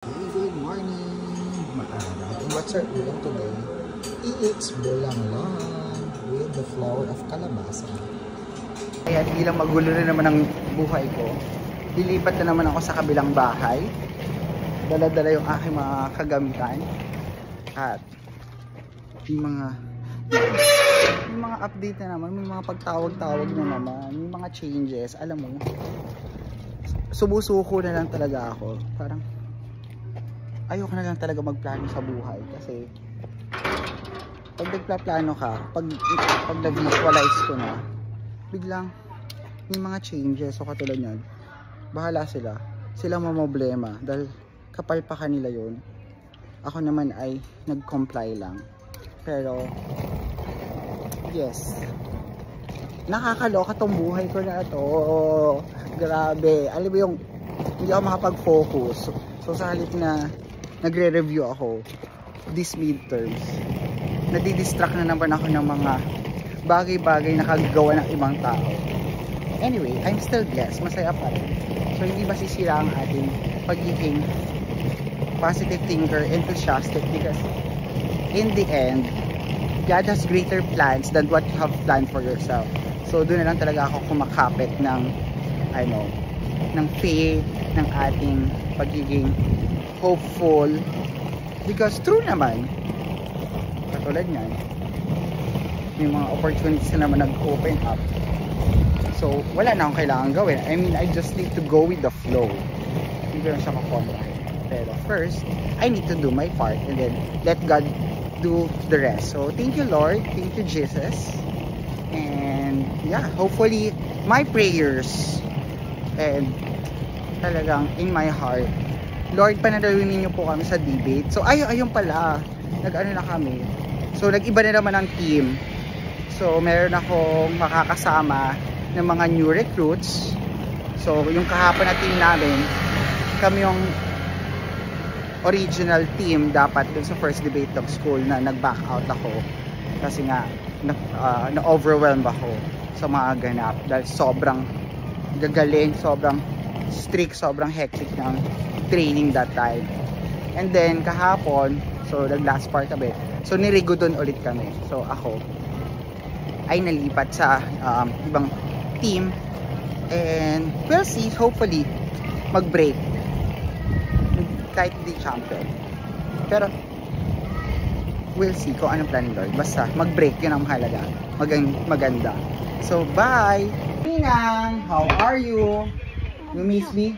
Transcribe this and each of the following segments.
Good morning! And what's our ulam today? It's bulanglang with the flour of kalabasa. Kaya bilang magulo na naman ang buhay ko, lilipat na naman ako sa kabilang bahay. Dala-dala yung aking mga kagamitan. At yung mga update na naman, may mga pagtawag-tawag na naman, may mga changes. Alam mo, sumusuko na lang talaga ako. Parang ayoko na lang talaga magplano sa buhay kasi pag nagplaplano ka, pag nag-visualize ko na, biglang may mga changes. So katulad yan, bahala sila mamblema dahil kapal pa kanila yun. Ako naman ay nag-comply lang. Pero yes, nakakaloka tong buhay ko na to. Grabe, alam mo yung hindi ako makapag-focus. So sa halip na nagre-review ako this midterms, nadidistract na naman ako ng mga bagay-bagay na kagagawa ng ibang tao. Anyway, I'm still blessed, masaya pa rin. So hindi masisira ang ating pagiging positive thinker, enthusiastic, because in the end, God has greater plans than what you have planned for yourself. So doon na lang talaga ako kumakapit ng ng faith, ng ating pagiging hopeful, because true naman, katulad niyan, may mga opportunities na naman nag-open up. So wala na akong kailangan gawin. I mean, I just need to go with the flow. Hindi ko lang siya makomprahin. Pero first, I need to do my part and then let God do the rest. So thank you, Lord, thank you, Jesus, and yeah, hopefully my prayers and talagang in my heart, Lord, panalawin niyo po kami sa debate. So ayun pala, nag-ano na kami. So nag-iba na naman ang team. So meron akong makakasama ng mga new recruits. So yung kahapon na team namin, kami yung original team dapat dun sa first debate of school na nag-back out ako. Kasi nga na-overwhelmed ako sa mga ganap dahil sobrang gagaling, sobrang strict, sobrang hectic ng training that time. And then kahapon, so nag-last part of it, so nirigo dun ulit kami. So ako ay nalipat sa ibang team, and we'll see, hopefully mag-break kahit di champion, pero we'll see kung anong plan ni Lord. Basta mag-break, yun ang mahalaga, maganda. So bye Ninang, how are you? You miss me?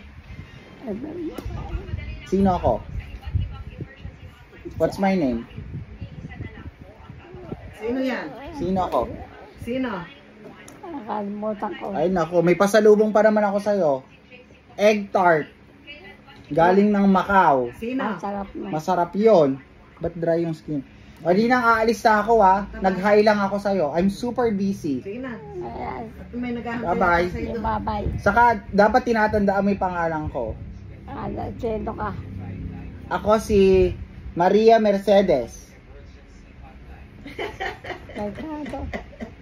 Sino ako? What's my name? Sino yan? Sino ako? Sino? Nakalimutan ko. Ay nako, may pasalubong pa naman ako sa'yo. Egg tart. Galing ng Macau. Sino? Masarap na. Masarap yun. Ba't dry yung skin? O di nang aalis na ako ha. Nag-hi lang ako sa'yo. I'm super busy. Sige na. Ayan. At may naghahantay Bye-bye. sa iyo. Bye-bye. Saka dapat tinatandaan mo yung pangalan ko. Sino ka? Ako si Maria Mercedes. Mercado.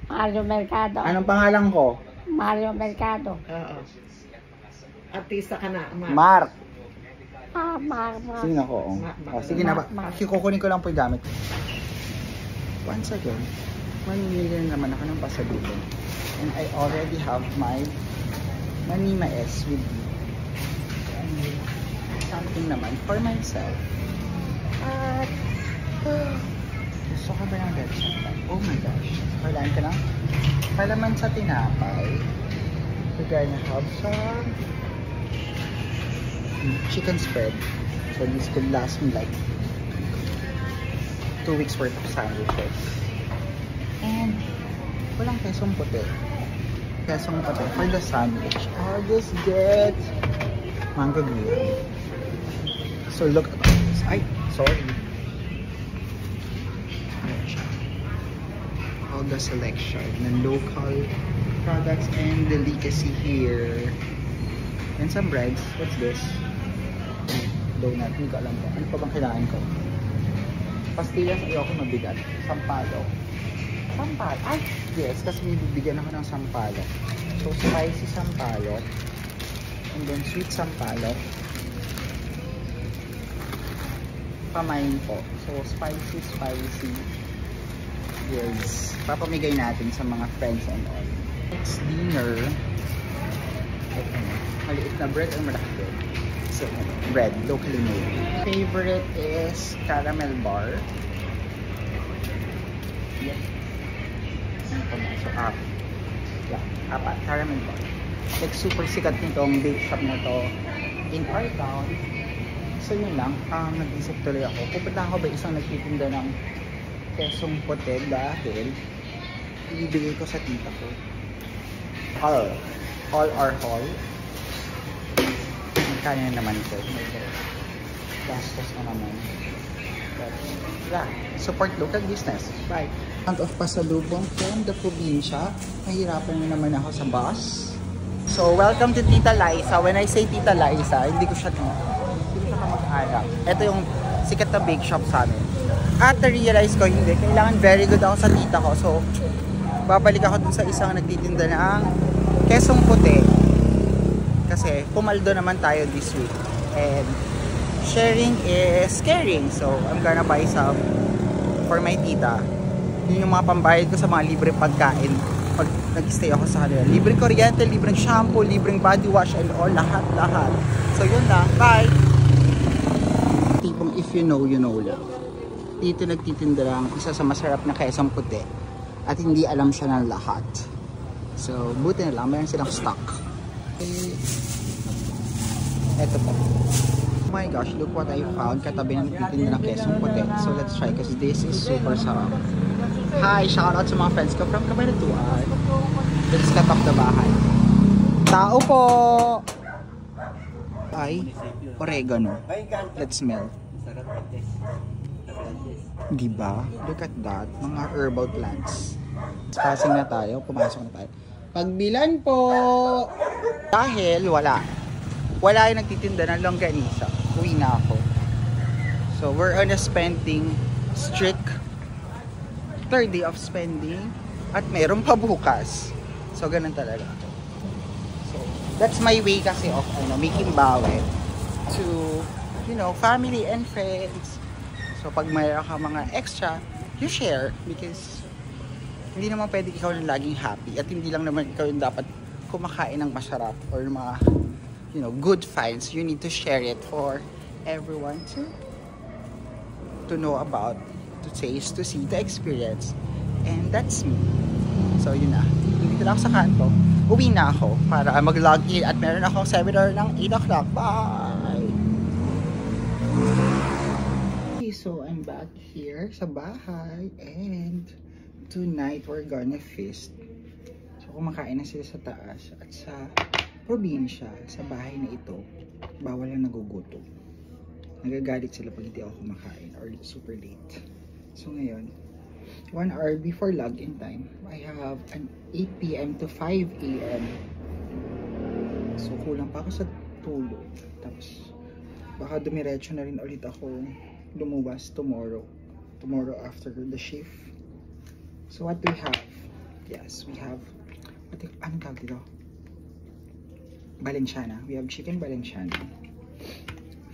Mario Mercado. Anong pangalan ko? Mario Mercado. Oo. Artista ka na. Mark. Mark. Sino ko? Oh, sige na ba? Kukunin ko lang po yung gamit. Once again, 1 million naman ako ng pasalubong. And I already have my Manima S with me. And something naman for myself. At gusto ko ba ng red shot? Oh my gosh. Kailangan ka lang? Palaman sa tinapay. We're gonna have some chicken spread. So this could last me like 2 weeks worth of sandwiches. And walang kesong puti. Kesong puti for the sandwich. I'll just get mango green. So look at this. Ay, sorry. All the selection ng local products and delicacy here. And some breads. What's this? Donut. Hindi ko alam po. Ano pa bang kailangan ko? Pastillas, ayoko mabigat. Sampalok. Sampalok. Ay, yes. Kasi bibigyan ako ng sampalok. So, spicy sampalok. And then, sweet sampalok. pamain po. So, spicy. Yes. Papamigay natin sa mga friends and all. Next dinner. Maliit na bread or malaki bread? So, bread, locally made. Favorite is caramel bar. Yep. So, apat. Caramel bar. Like, super sikat nitong bake shop na to in our town. So, yun lang. Nag-isip tuloy ako. Pupunta ako ba isang nagtitinda ng kesong puti dahil ibibigay ko sa tita ko. All our haul. Magkano na naman ito. Gastos na naman. But, yeah. Support local business. Bye. Out of pasalubong from the probinsya. Mahirapan na naman ako sa bus. So, welcome to Tita Liza. When I say Tita Liza, hindi ko siya kamag-anak. Ito yung sikat na bake shop sa amin. At na-realize ko, hindi. Kailangan very good ako sa tita ko. So, babalik ako dun sa isang nagtitinda ng kesong puti. Kasi, pumaldo naman tayo this week. And, sharing is caring. So, I'm gonna buy some for my tita. Yun yung mga pambayad ko sa mga libreng pagkain. Pag nag-stay ako sa kanila. Libreng kuryente, libreng shampoo, libreng body wash, and all. Lahat. So, yun na. Bye! Tipong if you know, you know lang. Dito nagtitinda lang isa sa masarap na kesong puti at hindi alam siya ng lahat. So, buti na lang, mayroon silang stock. Eto po. Oh my gosh, look what I found. Katabi na nagtitinda ng kesong puti. So, let's try because this is super sarap. Hi! Shout out sa mga friends ko from Cabanatuan. Let's cut off the bahay. Tao po! Ay, oregano. Let's smell. Diba? Look at that. Mga herbal plants. Passing na tayo. Pumasok na tayo. Pagbilan po! Dahil wala yung nagtitinda ng longganisa. Uwi na ako. So, we're on a spending strict third day of spending. At meron pa bukas. So, ganun talaga. So, that's my way kasi of making bawi to, family and friends. So, pag mayroon ka mga extra, you share because hindi naman pwede ikaw lang laging happy at hindi lang naman ikaw yung dapat kumakain ng masarap or mga, good finds. You need to share it for everyone to know about, to taste, to see, to experience. And that's me. So, yun na. Dito lang sa kanto. Uwi na ako para mag-log in at meron akong seminar ng 8 o'clock. Bye! So, I'm back here sa bahay and tonight we're gonna feast. So, kumakain na sila sa taas at sa probinsya, sa bahay na ito, bawal lang nagugutom. Nagagalit sila pag hindi ako kumakain or super late. So, ngayon, 1 hour before login time, I have an 8 p.m. to 5 a.m. So, kulang pa ako sa tulog. Tapos, baka dumiretso na rin ulit ako lumuwas tomorrow after the shift. So what do we have? Yes, we have anong tawag dito? Balenciana. We have chicken Balenciana.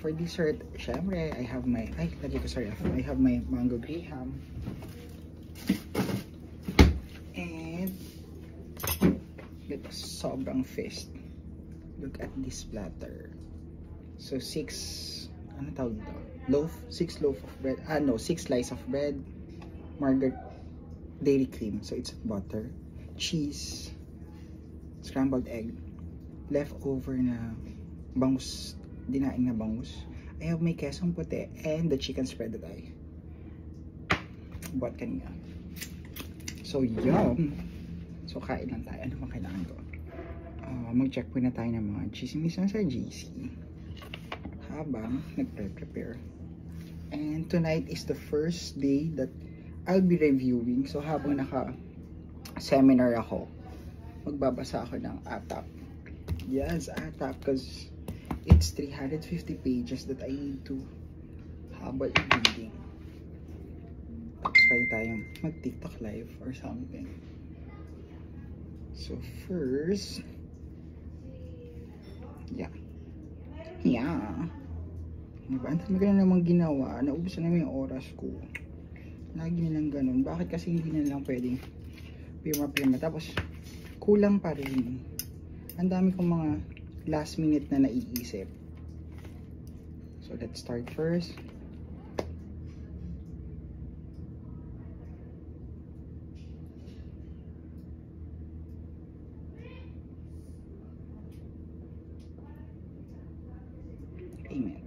For dessert, syempre, I have my I have my mango graham. And ito, sobrang feast. Look at this platter. So 6 ano tawag dito? 6 loaf of bread. 6 slice of bread, margarine, dairy cream, so it's butter, cheese, scrambled egg, leftover na bangus, dinaing na bangus. I have my kesong puti and the chicken spread that I bought kanina. So yum! So kain lang tayo. Ano bang kailangan ko? Mag-check po na tayo ng mga chismis sa GC habang nagpe-prepare. And tonight is the first day that I'll be reviewing. So habang naka-seminar ako, magbabasa ako ng ATAP. Yes, ATAP, because it's 350 pages that I need to habang reading. Tapos pwede tayong mag-TikTok live or something. So first, yeah. Diba? Ang dami ko na namang ginawa. Naubos na naman yung oras ko. Lagi nilang ganun. Bakit kasi hindi na lang pwedeng pirma-pirma. Tapos, kulang pa rin. Ang dami kong mga last minute na naiisip. So, let's start first. Amen.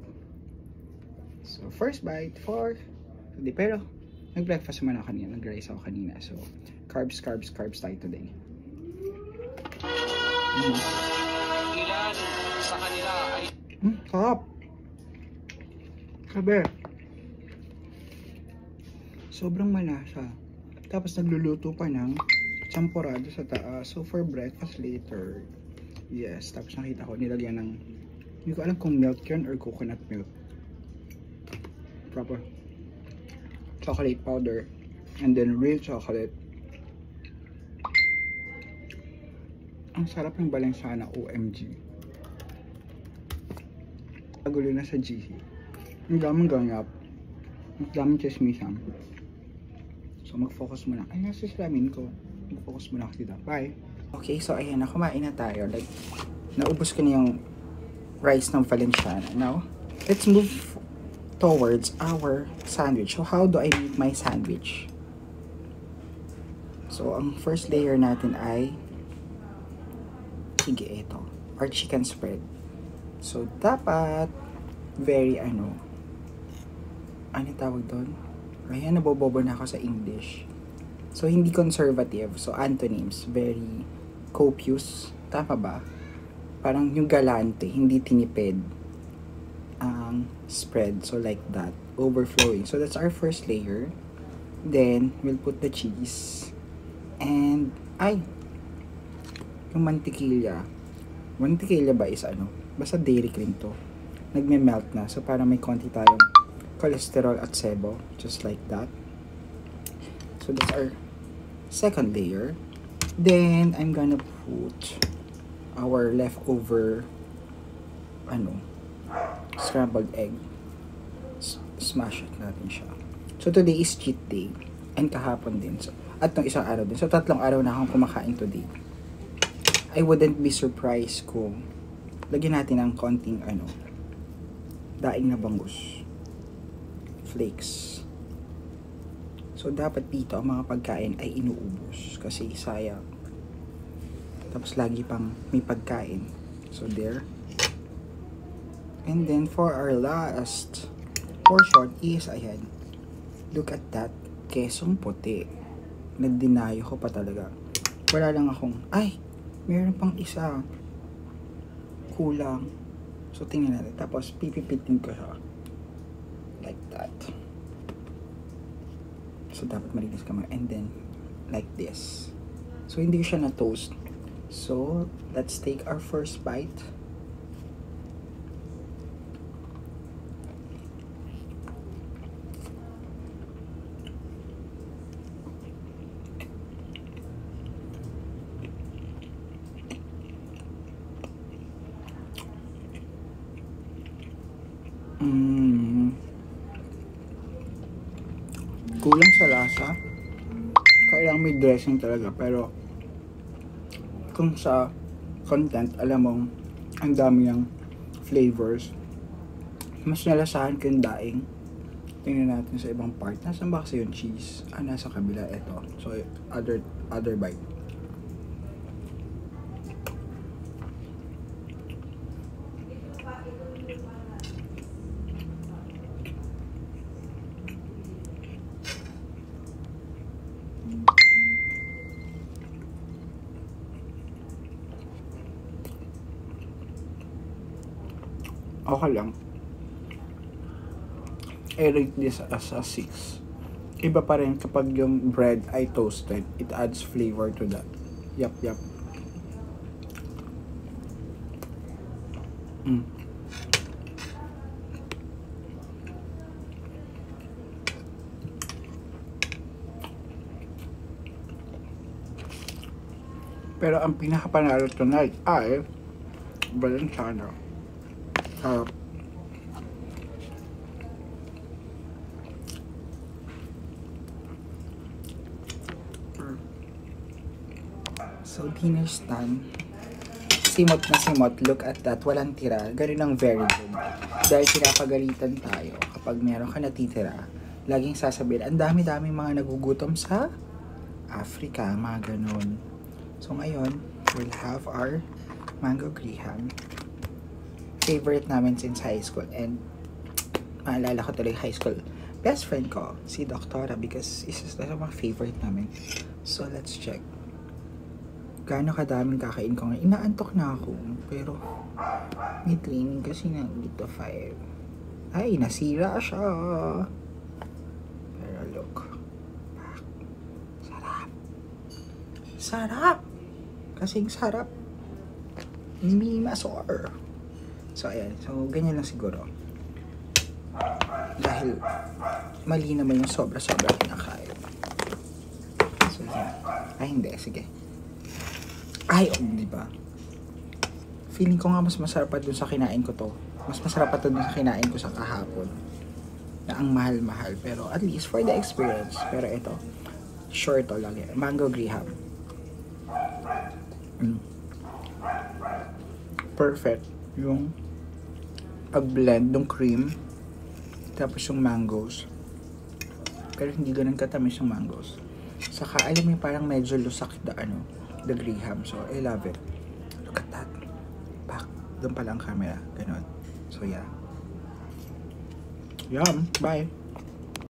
So, first bite for today. Pero, nag-breakfast naman ako kanina. Nag-rice ako kanina. So, carbs tayo today. Ilan sa kanila ay Sarap! Sabi. Sobrang malasa. Tapos nagluluto pa ng champorado sa taas. So, for breakfast later. Yes. Tapos nakita ko nilagyan ng, hindi ko alam kung milk yun or coconut milk. Proper chocolate powder. And then real chocolate. Ang sarap ng Balenciaga, OMG. Nagulo na sa GC. Ang daming ganap. Ang daming chismisan. So mag-focus muna. Ay, nasa salamin ko. Mag-focus muna ako dito. Bye! Okay, so ayan na. Kumain na tayo. Like, naubos ko na yung rice ng Valenciaga. Now, let's move towards our sandwich. So how do I make my sandwich? So, ang first layer natin ay sige, ito. Our chicken spread. So, dapat very ano tawag doon? Ayan, nabobobo na ako sa English. So, hindi conservative. So, antonyms. Very copious. Tama ba? Parang yung galante, hindi tinipid ang spread. So, like that. Overflowing. So, that's our first layer. Then, we'll put the cheese. And, yung mantikilya. Mantikilya ba is ano? Basta dairy cream to. Nagme-melt na. So, para may konti tayong cholesterol at sebo. Just like that. So, that's our second layer. Then, I'm gonna put our leftover scrambled egg. Smash it natin siya. So, today is cheat day. And kahapon din. So, at nung isang araw din. So, 3 araw na akong kumakain today. I wouldn't be surprised kung lagyan natin ng konting daing na bangus. Flakes. So, dapat dito ang mga pagkain ay inuubos. Kasi sayang. Tapos, lagi pang may pagkain. So, there. And then, for our last portion is, ayan. Look at that. Kesong puti. Nagdinayo ko pa talaga. Wala lang akong, meron pang isa. Kulang. So, tingnan natin. Tapos, pipipitin ko siya. Like that. So, dapat malinis ka mga. And then, like this. So, hindi ko siya na-toast. So, let's take our first bite. Kulang sa lasa. Kailangan may dressing talaga. Pero, kung sa content, alam mong ang dami ng flavors, mas nalasahan ko yung daing. Tingnan natin sa ibang part. Nasaan ba kasi yung cheese? Nasa kabila. Ito. So, other bite. Okay lang. I rate this as a 6. Iba pa rin kapag yung bread ay toasted. It adds flavor to that. Yup. Pero ang pinakapanalo tonight ay Valenciaga. So, dinner's done. Simot na simot. Look at that. Walang tira. Ganun ang very good. Dahil pinapagalitan tayo. Kapag meron ka natitira, laging sasabihin, ang dami-daming mga nagugutom sa Africa. Mga ganun. So, ngayon, we'll have our mango graham. Favorite namin since high school. And, maalala ko tuloy high school. Best friend ko, si Doktora, because isa sa mga favorite namin. So, let's check. Gaano kadaming kakain ko ngayon. Inaantok na ako. Pero, may training kasi na dito 5. Ay, nasira siya. Pero look. Sarap. Sarap! Kasing sarap. Hindi masor. So, ayan. So, ganyan lang siguro. Dahil, mali naman yung sobra-sobra kinakain. So, yeah. Ay, hindi. Sige. Ay, diba? Feeling ko nga mas masarap pa dun sa kinain ko to. Mas masarap pa dun sa kinain ko sa kahapon. Na ang mahal-mahal. Pero at least for the experience. Pero ito, sure to lang yan. Mango graham. Perfect. Yung pag-blend ng cream. Tapos yung mangoes. Pero hindi ganun katamis yung mangoes. Saka alam mo parang medyo lusak the graham. So, I love it. Look at that. Back. Doon pala ang camera. Ganon. So, yeah. Yum. Bye.